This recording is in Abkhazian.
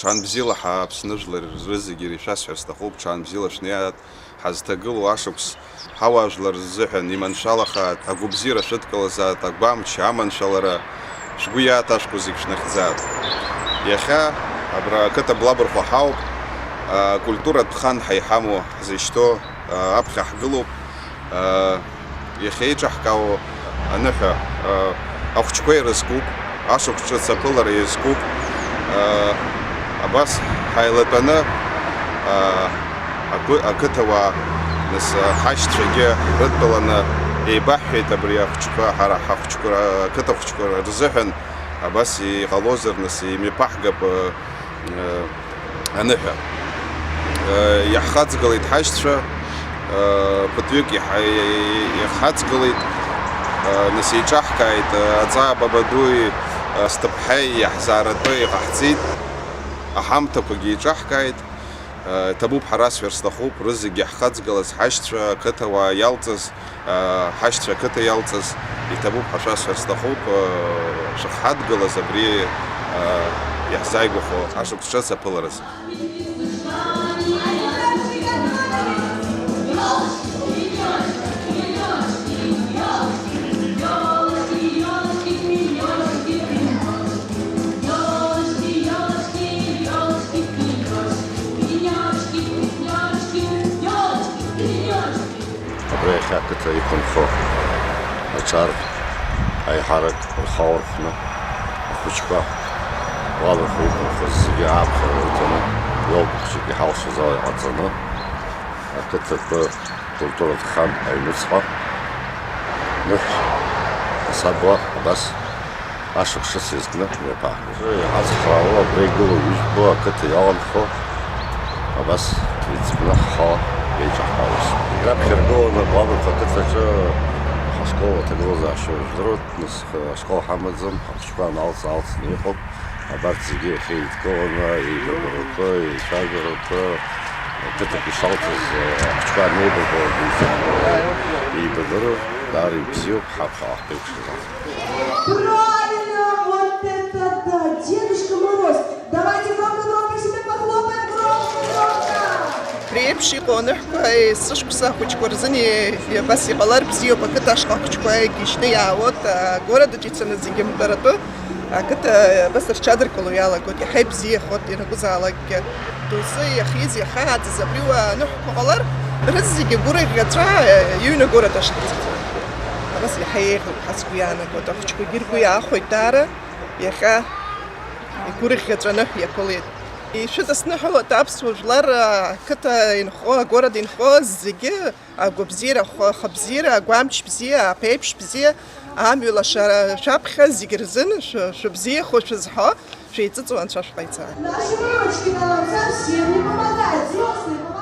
Ҽанбзиала Аԥсны жәлар рызегьы ишәасҳәар сҭахуп, ҽанбзиала шнеиаат ҳазҭагылоу ашықәс ҳауаажәлар рзыҳәан иманшәалахааит, агәыбзиара шәыдкылазаат, агәамч, аманшәалара шәгәы иааҭашәкуа зегьы шәнахьӡаат. Иахьа абра ақыҭа Блабырхәа ҳауп, акультуратә хан ҳаиҳамоу ҳзышьҭоу аԥхьа ҳгылоуп. Иахьа еиҿаҳкаауа аныҳәа ахәҷқәа ирызкуп, ашықәс ҿыц аԥылара иазкуп. Абас ҳаилатәаны ақыҭауаа нас ҳашьцәагьы рыдтәаланы еибаҳҳәеит абри ахәҷқәа, ҳара ақыҭа хәҷқәа рзыҳәан абас иҟалозар нас имҩаԥаҳгап аныҳәа. Иаҳхаҵгылеит ҳашьцәа, ԥыҭҩык иаҳхаҵгылеит, нас еиҿаҳкааит аҵаа Бабадуи, Сҭыԥҳаи иаҳзааратәы иҟаҳҵеит, аҳамҭақәагьы еиҿаҳкааит. Ҭабуп ҳара сҳәар сҭахуп, рызегьы ҳхаҵгылаз ҳашьцәа ақыҭауаа иалҵыз, ҳашьцәа ақыҭа иалҵыз, иҭабуп ҳашәасҳәар сҭахуп, шаҳҳадгылаз абри иаҳзааигәахо ашықәс ҿыц аԥылараз. Абри ақыҭа иқәынхо аҿар аиҳарак рхаурхәны ахәыҷқәа Блабырхәа иқәынхоз зегьы ааԥхьара рыҭаны иоупахьчак иҳалшоз ала иҟаҵаны ақыҭатәы культуратә хан аҩнуҵҟа ныҳә асаба абас ашықәс ҿыц иазкны имҩаԥаҳгеит. Иҳацхраауа абри игылоу ижәбо ақыҭа иаланхо абас иӡбны ҳхала еиҿаҳкаауаз. Раԥхьа ргыланы Блабырхәа ақыҭаҿы ҳашкол аҭагылазаашьа жәларыуп, нас ашкол ҳамаӡам, ҳахәҷқәа налҵны иҟоуп. Абарҭ зегьы иахьа еидкыланы, еибабаратәы, еицәажәаратәы, ақыҭак ишалҵыз ахәҷқәа анеибабалак еибадыру, даара ибзиоуп, ҳаԥхьа ҳаиқәшәазаап. Правильно, вот это да, Дедушка Мороз. Давайте громко себе похлопаем, громко. Реиԥш иҟоу аныҳәқәа сышықәса ахәыҷқәа рзын абас иҟалар бзиоуп, ақыҭа ашҟа ахәыҷқәа ишьны иаауеит, агорадаҿ ицаны зегьы мтәаратәы ақыҭа абас рҽадыркыло иалагоит, иаҳа ибзиахоит ианакәызаалакгьы. Доусы иахьиз иахааӡаз абри аныҳәқәа ҟалар, рызегьы агәырӷьаҵәа иҩнагоратә ашҟа. Абас иаҳа еиӷьуп ҳа сгәы иаанагоит, ахәыҷқәагьы ргәы иаахәеит даара, иахьа игәырӷьаҵәаны иақәлеит. Ишәыдысныҳәалоит аԥсуа жәлар ақыҭа инхо, агорада инхо зегьы агәабзиара, ахабзиара, агәамч бзиа, аԥеиԥш бзиа, амҩала шәаԥхьа зегьы рзын шәыбзиахо, шәызҳо, шәеиҵыҵуа анцәа шәҟаиҵаа. Наши мамочки нам совсем не помогают, взрослые помогают.